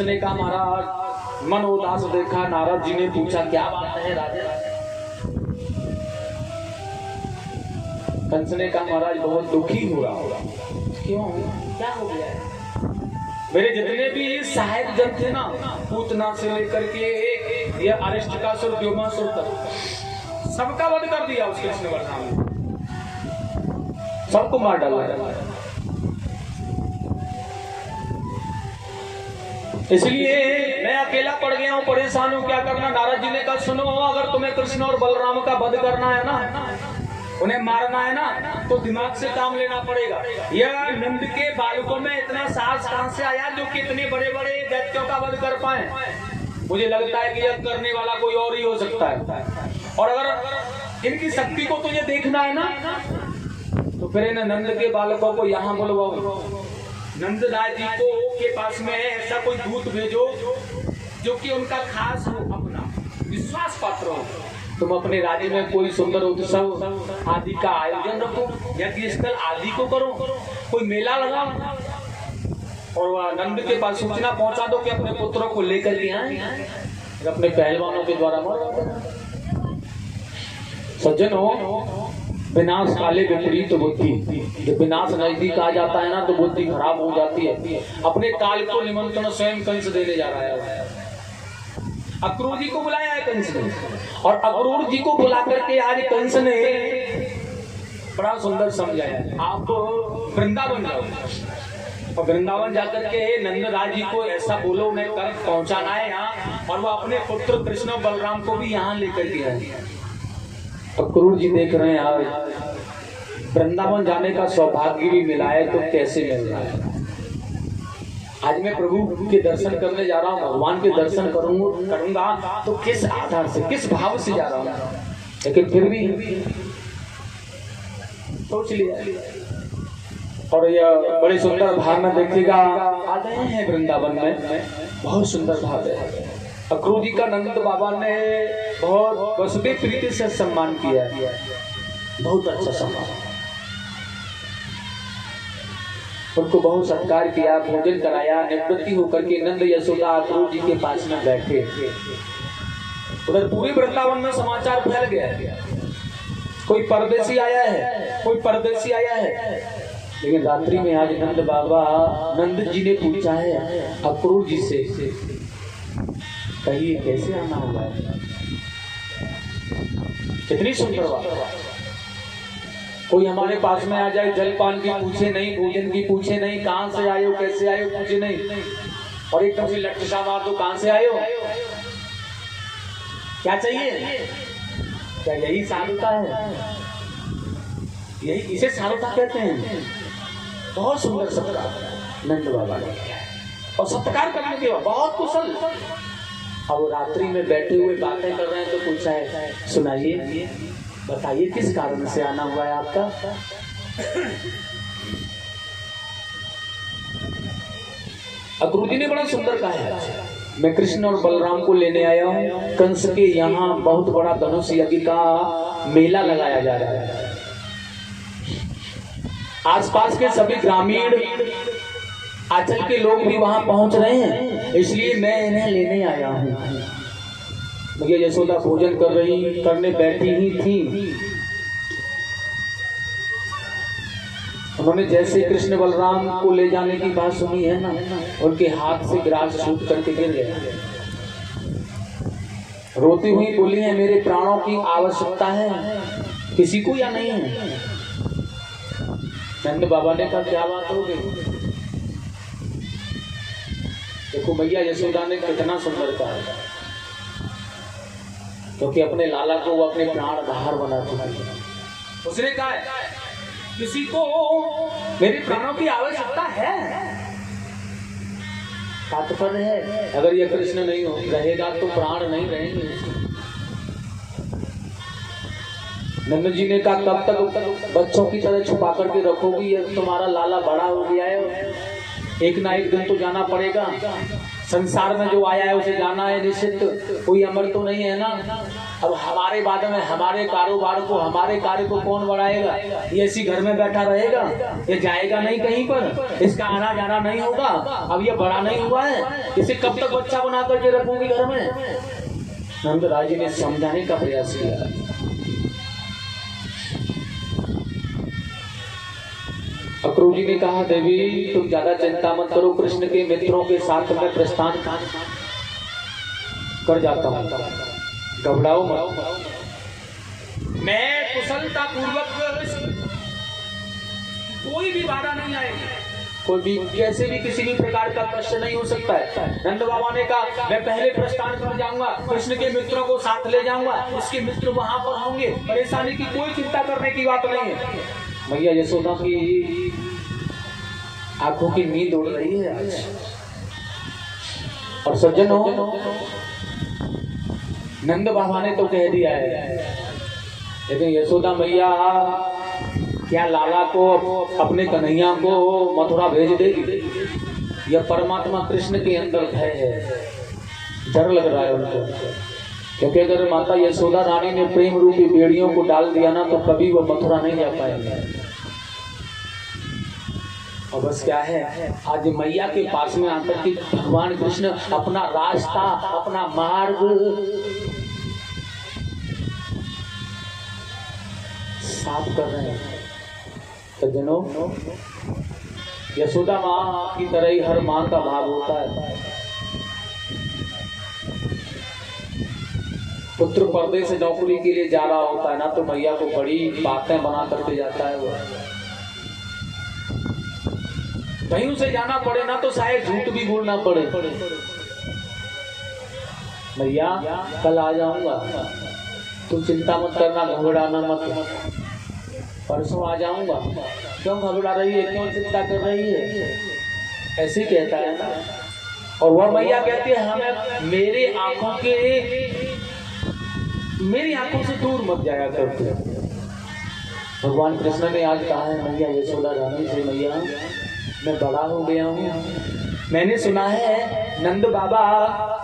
ने कहा महाराज मन उदास देखा। नारद जी ने पूछा क्या बात है राजा? कंस ने कहा महाराज बहुत दुखी हो रहा होगा। क्यों, क्या हो गया है? मेरे जितने भी सहायक जन थे ना, पूतना से लेकर के ये अरिष्टकासुर व्योमासुर तक सबका वध कर दिया उस कृष्ण बलराम ने, सबको मार डाला। इसलिए मैं अकेला पड़ गया हूँ, परेशान हूँ, क्या करना? नारद जी ने कहा सुनो, अगर तुम्हें कृष्ण और बलराम का वध करना है ना, उन्हें मारना है ना, तो दिमाग से काम लेना पड़ेगा। यह नंद के बालकों में इतना साहस कहां से आया जो कि इतने बड़े बड़े दैत्यों का वध कर पाए? मुझे लगता है कि यह करने वाला कोई और ही हो सकता है। और अगर इनकी शक्ति को तुझे देखना है ना, तो फिर इन नंद के बालकों को यहाँ बुलवाओ, नंद राज जी को के पास में ऐसा कोई दूत भेजो जो कि उनका खास हो, अपना विश्वास पात्र हो। तुम अपने राज्य में कोई सुंदर उत्सव आदि का आयोजन रखो, यज्ञ स्थल आदि को करो, कोई मेला लगाओ, और वह नंद के पास सूचना पहुंचा दो कि अपने पुत्रों को लेकर के आए, अपने पहलवानों के द्वारा मरवा दो। सज्जन हो, विनाश काले विपरीत बुद्धि, जब विनाश नजदीक आ जाता है ना तो बुद्धि खराब हो जाती है। अपने काल को निमंत्रण स्वयं कंस देने जा रहा है। अक्रूर जी को बुलाया है कंस ने, और अक्रूर जी को बुला करके आज कंस ने बड़ा सुंदर समझाया, आप वृंदावन जाओ और वृंदावन जाकर के नंद राज जी को ऐसा बोलो, उन्हें कर पहुंचाना है यहाँ, और वो अपने पुत्र कृष्ण और बलराम को भी यहाँ लेकर के आए। अक्रूर जी देख रहे हैं यार, वृंदावन जाने का सौभाग्य भी मिला है तो कैसे मिल रहा है। आज मैं प्रभु के दर्शन करने जा रहा हूँ, भगवान के दर्शन करूंगा तो किस आधार से, किस भाव से जा रहा हूँ, लेकिन फिर भी सोच लिया। और यह बड़े सुंदर भाव में देखिएगा, आ गए हैं वृंदावन में, बहुत सुंदर भाव है। अक्रूर जी का नंद बाबा ने बहुत बसबे प्रीति से सम्मान किया है, बहुत अच्छा सम्मान, उनको बहुत सत्कार किया, भोजन कराया। निवृत्ति होकर के नंद यशोदा अक्रूर जी के पास में बैठे। उधर पूरे वृंदावन में समाचार फैल गया, कोई परदेसी आया है, कोई परदेसी आया है। लेकिन रात्रि में आज नंद बाबा, नंद जी ने पूछा है अक्रूर जी से, कहिए कैसे आना हुआ है? कितनी सुंदर बात। कोई हमारे पास में आ जाए, जलपान की पूछे नहीं, भोजन की पूछे नहीं, कहां से आए हो, कैसे आए हो पूछे नहीं, और एकदम से लटसा मार दो, कहां से आए हो, क्या चाहिए? क्या यही साधुता है? यही इसे साधुता कहते हैं। बहुत सुंदर सत्कार नंद बाबा ने किया, और सत्कार करने के बाद बहुत कुशल। अब रात्रि में बैठे हुए बातें कर रहे हैं तो पूछा है, सुनाइए, बताइए किस कारण से आना हुआ है आपका? अक्रूर जी ने बड़ा सुंदर कहा है, मैं कृष्ण और बलराम को लेने आया हूँ। कंस के यहाँ बहुत बड़ा धनुष यज्ञ का मेला लगाया जा रहा है। आसपास के सभी ग्रामीण आंचल के लोग भी वहां पहुंच रहे हैं, इसलिए मैं इन्हें लेने आया हूँ। मुझे यशोदा भोजन करने बैठी ही थी, उन्होंने जैसे कृष्ण बलराम को ले जाने की बात सुनी है ना, उनके हाथ से ग्रास छूट करके गिर गया। रोती हुई बोली है, मेरे प्राणों की आवश्यकता है, किसी को या नहीं है? नंद बाबा ने कहा क्या बात हो गई? देखो भैया, यशोदा ने कितना सुंदर कहा, क्योंकि अपने लाला को वो अपने प्राण धार बना चुकी है। उसने कहा किसी को मेरे प्राणों की आवश्यकता है। तात्पर्य है, अगर ये कृष्ण नहीं हो रहेगा तो प्राण नहीं रहेंगे। नंद जी ने कहा कब तक बच्चों की तरह छुपा करके रखोगी? ये तुम्हारा लाला बड़ा हो गया है, एक ना एक दिन तो जाना पड़ेगा। संसार में जो आया है उसे जाना है निश्चित, कोई अमर तो नहीं है ना। अब हमारे बाद में हमारे कारोबार को, हमारे कार्य को कौन बढ़ाएगा? ये इसी घर में बैठा रहेगा, ये जाएगा नहीं कहीं पर, इसका आना जाना नहीं होगा। अब ये बड़ा नहीं हुआ है, इसे कब तक बच्चा बना करके रखूंगी घर में? नंद राय जी ने समझाने का प्रयास किया। अक्रूर जी ने कहा, देवी तुम ज्यादा चिंता मत करो, कृष्ण के मित्रों के साथ में प्रस्थान कर जाता हूं, घबराओ मत। मैं कुशलता पूर्वक, कोई भी बाधा नहीं आएगी, कोई भी कैसे भी किसी भी प्रकार का कष्ट नहीं हो सकता है। नंद बाबा ने कहा, मैं पहले प्रस्थान कर जाऊंगा, कृष्ण के मित्रों को साथ ले जाऊंगा, उसके मित्र वहां पर होंगे, परेशानी की कोई चिंता करने की बात नहीं है। मैया यशोदा की आंखों की नींद उड़ रही है आज। और सज्जनों, नंद बाबा ने तो कह दिया है, लेकिन यशोदा मैया क्या लाला को, अपने कन्हैया को मथुरा भेज देगी? यह परमात्मा कृष्ण के अंदर भय है, डर लग रहा है उनको। क्योंकि अगर माता यशोदा रानी ने प्रेम रूपी बेड़ियों को डाल दिया ना, तो कभी वो मथुरा नहीं जा पाएंगे। और बस क्या है, आज मैया के पास में आकर के भगवान कृष्ण अपना रास्ता, अपना मार्ग साफ कर रहे हैं। सज्जनों, यशोदा माँ की तरह ही हर माँ का भाव होता है। पुत्र पर्दे से नौकरी के लिए जा रहा होता है ना, तो मैया को बड़ी बातें बना करके जाता है। वो कहीं उसे जाना पड़े ना, तो शायद झूठ भी बोलना पड़े, मैया कल आ जाऊंगा, तुम चिंता मत करना, घबराना मत, परसों आ जाऊंगा। क्यों घबरा रही है, क्यों चिंता कर रही है? ऐसे कहता है ना। और वह मैया कहती है, हमें मेरी आंखों से दूर मत जाया करते। भगवान कृष्ण ने आज कहा है मैया यशोदा रानी से, मैया मैं बड़ा हो गया हूँ, मैंने सुना है नंद बाबा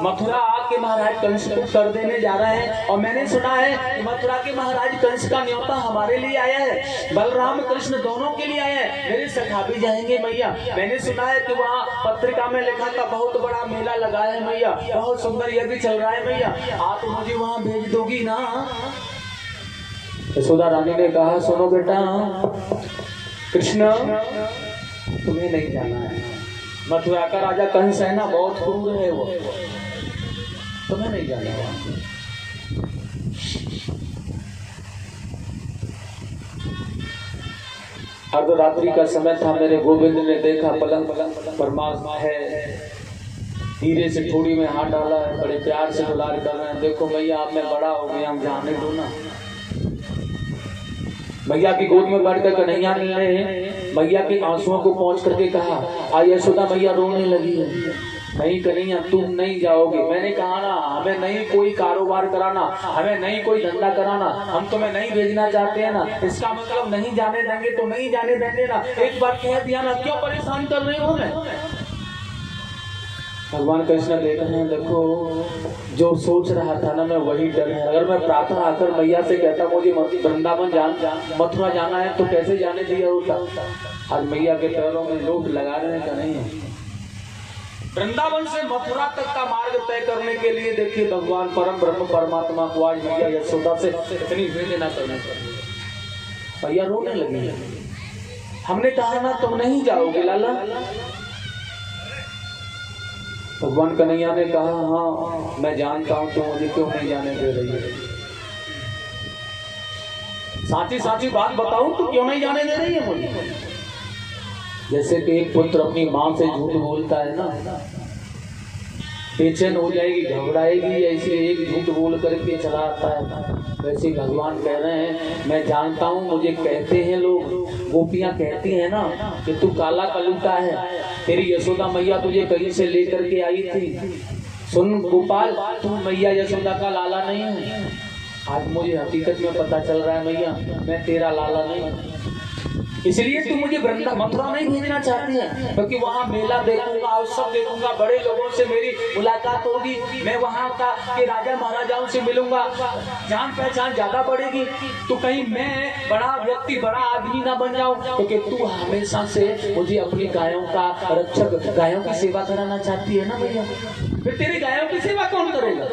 मथुरा के महाराज कंस को कर देने जा रहे हैं, और मैंने सुना है मथुरा के महाराज कंस का न्योता हमारे लिए आया है, बलराम कृष्ण दोनों के लिए आया है, मेरे सखा भी जाएंगे मैया। मैंने सुना है कि वहाँ पत्रिका में लिखा था बहुत बड़ा मेला लगा है मैया, बहुत सुंदर यज्ञ चल रहा है मैया, आप मुझे वहाँ भेज दोगी ना? यशोदा रानी ने कहा, सुनो बेटा कृष्ण, तुम्हें नहीं जाना है, मथुरा का राजा कंस है ना, बहुत क्रूर है वो, तुम्हें नहीं जाना है। अर्धरात्रि का समय था, मेरे गोविंद ने देखा पलंग पर माँ है, धीरे से थोड़ी में हाथ डाला है, बड़े प्यार से दुलार कर रहे हैं, देखो मैया आप में बड़ा हो गया, हम जाने दो ना। मैया की गोद में बैठकर कन्हैया ने मैया के आंसुओं को पहुंच करके कहा, आ यशोदा मैया रोने लगी है, नहीं कन्हैया तुम नहीं जाओगे। मैंने कहा ना, हमें नहीं कोई कारोबार कराना, हमें नहीं कोई धंधा कराना, हम तुम्हें नहीं भेजना चाहते हैं ना, इसका मतलब नहीं जाने देंगे तो नहीं जाने देंगे ना, एक बार कह दिया ना, क्यों परेशान कर रहे हो मैं? भगवान कृष्ण देख रहे हैं, देखो जो सोच रहा था ना मैं, वही डर है। अगर मैं प्रातः आकर मैया से कहता मुझे वृंदावन मथुरा जाना है, तो कैसे जाने दिया होता? आज मैया के पैरों में लोग लगा रहे हैं, नहीं है। वृंदावन से मथुरा तक का मार्ग तय करने के लिए देखिए भगवान परम ब्रह्म परमात्मा को आज मैया यशोदा से इतनी वेदना करनी पड़ी। मैया रोने लगी, हमने कहा ना तुम नहीं जाओगे लाला। भगवान कन्हैया ने कहा, हाँ मैं जानता हूं तो मुझे क्यों नहीं जाने दे रही है, साची बात बताऊं तो क्यों नहीं जाने दे रही है मुझे? जैसे कि एक पुत्र अपनी माँ से झूठ बोलता है ना, बेचैन हो जाएगी, घबराएगी, ऐसे एक झूठ बोल करके चला आता है, वैसे भगवान कह रहे हैं मैं जानता हूँ, मुझे कहते हैं लोग, गोपियाँ कहती हैं ना कि तू काला कलूटा है, तेरी यशोदा मैया तुझे कहीं से लेकर के आई थी। सुन गोपाल, तू मैया यशोदा का लाला नहीं है। आज मुझे हकीकत में पता चल रहा है मैया, मैं तेरा लाला नहीं, इसलिए तू मुझे वृंदा मथुरा नहीं भेजना चाहती है, क्योंकि वहाँ मेला देखूंगा और सब देखूंगा, बड़े लोगों से मेरी मुलाकात होगी, मैं वहाँ का के राजा महाराजाओं से मिलूंगा, जान पहचान ज्यादा बढ़ेगी। तो कहीं मैं बड़ा व्यक्ति, बड़ा आदमी ना बन जाऊं, क्योंकि तू हमेशा से मुझे अपनी गायों का रक्षक, गायों की सेवा कराना चाहती है ना भैया। फिर तेरी गायों की सेवा कौन करेगा?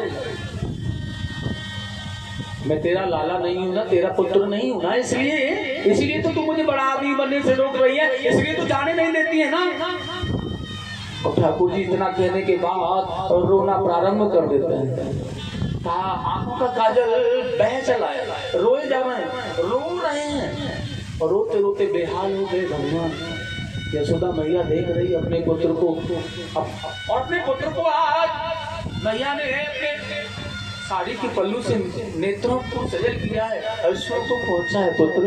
मैं तेरा लाला नहीं हूं ना, तेरा पुत्र नहीं हूं ना, इसलिए तो तू मुझे बड़ा आदमी बनने से रोक रही है, इसलिए तो जाने नहीं देती है ना। और ठाकुर जी इतना कहने के बाद रोना प्रारंभ कर देते हैं। आंखों का काजल बह चला है, रोए जा रहे हैं, रो रहे हैं और रोते रोते बेहाल हो गए। भगवान यशोदा मैया देख रही अपने पुत्र को, और अपने पुत्र को आज मैया ने अपने साड़ी के पल्लू से नेत्रों को सजल किया है, ऐश्वर्य को पहुंचा है। पुत्र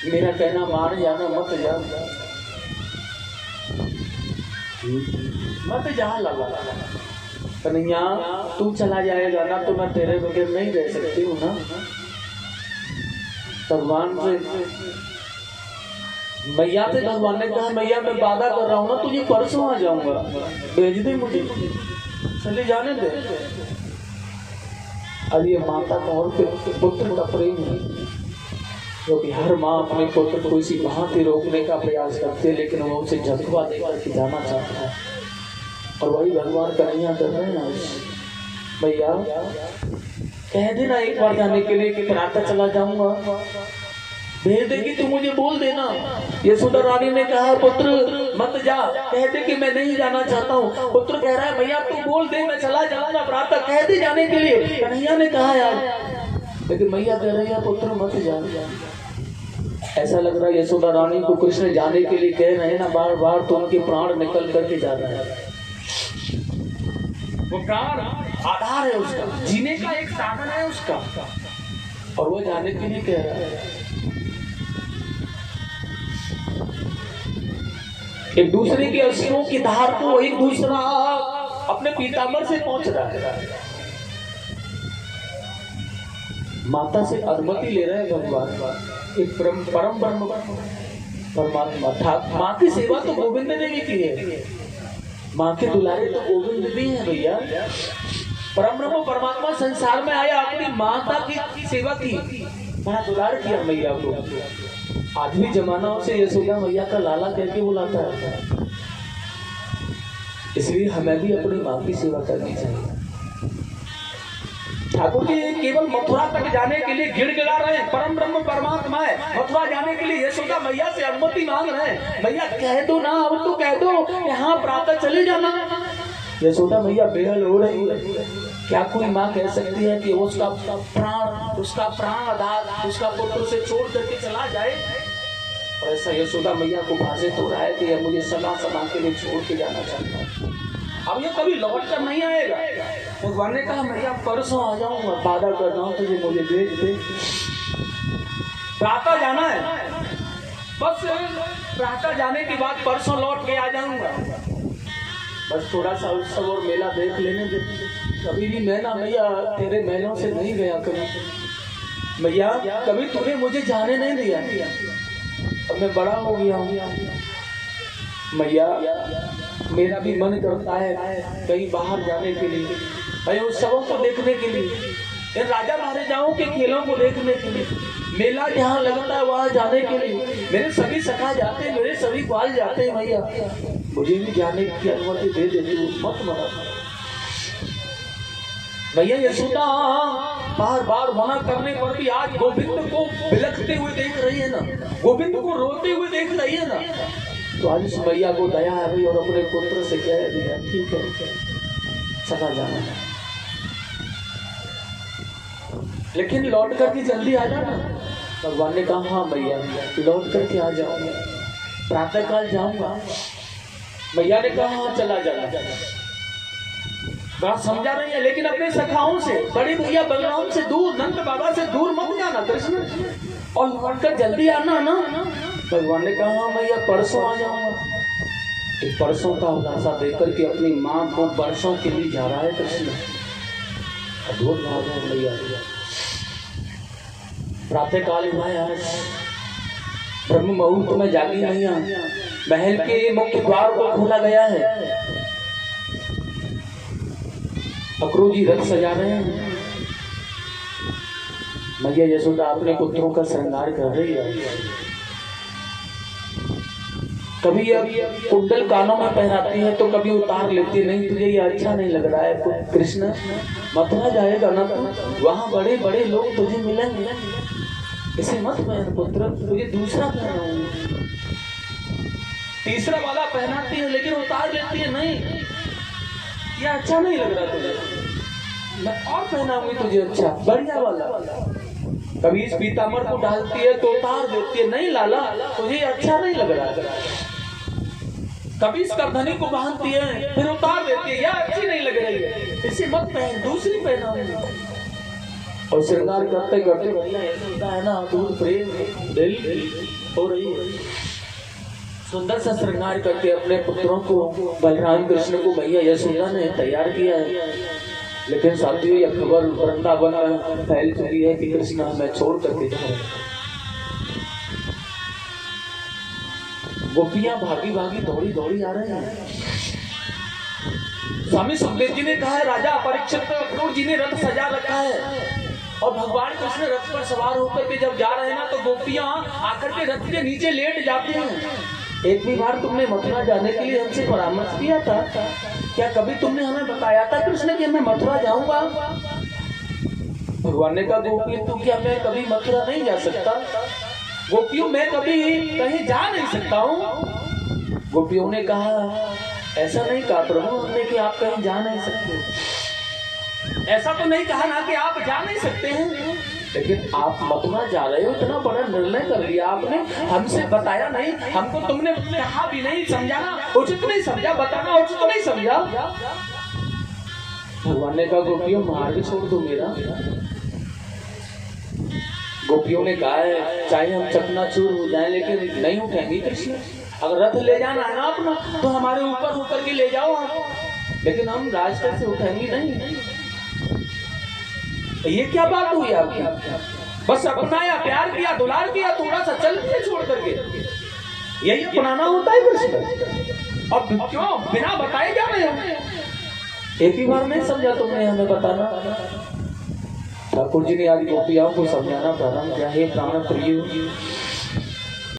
मेरा कहना मान जाना, मत जा, मत जा लाला। कन्हैया तू चला जाएगा ना तो मैं तेरे बगैर नहीं रह सकती हूँ ना। भगवान से मैया से भगवान ने कहा, मैया मैं वादा कर रहा हूँ ना, तुझे परसों आ जाऊंगा, भेज दे मुझे, चले जाने दे। अब ये माता का और पुत्र का प्रेम है, क्योंकि हर माँ अपने पुत्र को इसी भांति रोकने का प्रयास करती है, लेकिन वो उसे झटका देकर के जाना चाहता है। और वही भगवान कन्हैया कर रहे हैं। भैया कह देना एक बार जाने के लिए कि प्रातः चला जाऊंगा, भेज देगी तो मुझे बोल देना। यशोदा रानी ने कहा, पुत्र मत जा, कह दे कि मैं नहीं जाना चाहता हूँ। पुत्र कह रहा है, भैया तू बोल दे मैं चला जाऊंगा, प्रातः कह दे जाने के लिए। कन्हैया ने कहा यार, लेकिन मैया कह रही है पुत्र मत जा। ऐसा लग रहा है यशोदा रानी को कृष्ण जाने के लिए कह रहे हैं ना, बार बार तो उनके प्राण निकल करके जा रहे हैं। वो प्राण आधार है उसका, जीने का एक साधन है उसका, और वो जाने के लिए कह रहा है। एक दूसरे के अश्रुओं की धार को एक दूसरा अपने पीताम्बर से पहुंच रहा है। माता से अनुमति ले रहे हैं भगवान, एक परम ब्रह्म परमात्मा। माँ की सेवा तो गोविंद ने भी की है, माँ के दुलारे तो गोविंद भी है भैया। परम ब्रह्म परमात्मा संसार में आया, अपनी माता की सेवा की, बड़ा दुलार किया मैया को। आज भी जमाना उसे यशोदा मैया का लाला कह के बुलाता है। इसलिए हमें भी अपनी माँ की सेवा करनी चाहिए। ठाकुर जी केवल मथुरा तक जाने के लिए गिड़गिड़ा रहे हैं, परम ब्रह्म परमात्मा है, मथुरा जाने के लिए यशोदा मैया से अनुमति मांग रहे हैं। मैया कह दो ना, अब तो कह दो यहाँ प्रातः चले जाना। यशोदा मैया बेहल हो रही है। क्या कोई माँ कह सकती है कि उसका प्राण आधार उसका पुत्र से छोड़ करके चला जाए? और ऐसा यशोदा मैया को भाषित हो रहा है कि यह मुझे सदा के लिए छोड़ के जाना चाहता है, अब ये कभी लौट कर नहीं आएगा। भगवान ने कहा, मैया परसों आ जाऊंगा, वादा कर रहा हूँ तुझे, मुझे भेज दे। प्रातः जाना है, बस प्रातः जाने के बाद परसों लौट के आ जाऊंगा। बस थोड़ा सा उत्सव और मेला देख लेने दे। कभी भी मैं ना मैया तेरे महलों से नहीं गया कभी मैया, कभी तूने मुझे जाने नहीं दिया। अब मैं बड़ा हो गया हूँ मैया, मेरा भी मन करता है कहीं बाहर जाने के लिए, कहीं उत्सवों को देखने के लिए, इन राजा महाराजाओं के खेलों को देखने के लिए, मेला जहाँ लगता है वहाँ जाने के लिए। मेरे सभी सखा जाते हैं, मेरे सभी ग्वाल जाते हैं मैया, मुझे भी जाने की अनुमति दे देती हूँ, मत मना। भैया यशोदा बार बार मना करने पर भी आज गोविंद को बिलखते हुए देख रही है ना, गोविंद को रोते हुए देख रही है ना, तो आज इस मैया को दया है भाई, और अपने पुत्र से कह दिया ठीक है चला जाना है, लेकिन लौट करके जल्दी आ जाना। भगवान ने कहा हाँ मैया लौट करके आ जाऊंगा, प्रातः काल जाऊंगा। मैया ने कहा हाँ चला जाना। बात समझा रही है, लेकिन अपने सखाओं से, बड़े भैया बलराम से दूर, नंद बाबा से दूर मत जाना कृष्ण, और लौट कर जल्दी आना ना। भगवान ने कहा मैया परसों आ जाऊंगा। एक परसों का उदासा देकर के अपनी माँ को वर्षों के लिए जा रहा है कृष्ण। अद्भुत भाव है भैया। प्रातः काल हुआ आज, ब्रह्म मुहूर्त में जागी मैया महल के मुख्य द्वार को खोला गया है। अक्रूर जी रथ सजा रहे हैं। मैया यशोदा अपने पुत्रों का श्रृंगार कर रही है। कभी अब कुंडल कानों में पहनाती है तो कभी उतार लेती है। नहीं तुझे ये अच्छा नहीं लग रहा है कृष्ण, मथुरा जाएगा ना तो वहां बड़े बड़े लोग तुझे मिलेंगे, इसे मत पहन पुत्र, तुझे दूसरा पहनाऊंगी। तीसरा वाला पहनाती है लेकिन उतार लेती है। नहीं ये अच्छा नहीं लग रहा तुझे, मैं और पहनाऊंगी तुझे अच्छा बढ़िया वाला। कभी इस पीताम्बर को डालती है तो उतार देती है। नहीं लाला तुझे अच्छा नहीं लग रहा। कभी इस करधनी को बांधती है फिर उतार देती है, यह अच्छी नहीं लग रही है, इसे मत पहन, दूसरी पहनाऊंगी। और श्रृंगार करते करते होता है ना दूध प्रेम दिल हो रही है। सुंदर सा श्रृंगार करके अपने पुत्रों को बलराम कृष्ण को मैया यशोदा ने तैयार किया है। लेकिन साथियों यह खबर वृंदावन में फैल चुकी है कि कृष्ण हमें छोड़ करके जा रहे हैं। गोपियां भागी भागी दौड़ी दौड़ी आ रहे हैं। स्वामी सुखदेव जी ने कहा है राजा परीक्षित अक्रूर जी ने रथ सजा रखा है और भगवान कृष्ण रथ पर सवार होकर के जब जा रहे हैं ना तो गोपियां आकर के रथ के नीचे लेट जाती हैं। एक भी बार तुमने मथुरा जाने के लिए हमसे परामर्श किया था क्या? कभी तुमने हमें बताया था कृष्ण कि मैं मथुरा जाऊंगा? भगवान ने कहा गोपी तू क्या मैं कभी मथुरा नहीं जा सकता? गोपियों मैं कभी कहीं जा नहीं सकता हूँ। गोपियों ने कहा ऐसा नहीं कहा प्रभु हमने कि आप कहीं जा नहीं सकते, ऐसा तो नहीं कहा ना कि आप जा नहीं सकते हैं, लेकिन आप मथुरा जा रहे हो, इतना बड़ा निर्णय कर लिया आपने, हमसे बताया नहीं, हमको तुमने कहा भी नहीं, समझाना उचित नहीं समझा, बताना उचित नहीं समझा। भगवान ने कहा गोपियों मार्ग छोड़ दो मेरा। गोपियों ने कहा है चाहे हम चकनाचूर हो जाएं लेकिन नहीं उठेंगे कृष्ण। अगर रथ ले जाना है ना अपना तो हमारे ऊपर होकर के ले जाओ आप, लेकिन हम रास्ते से उठेंगे नहीं। ये क्या बात हुई आपकी? बस अपनाया, प्यार किया, दुलार किया, थोड़ा सा चल दिया छोड़ करके, यही अपनाना होता है कृष्ण। अब क्यों बिना बताए जा रहे हैं? एक ही बार नहीं समझा तुमने हमें बताना। ठाकुर जी ने आज गोपियाओं को समझाना प्रारंभ किया। हे प्राण प्रिय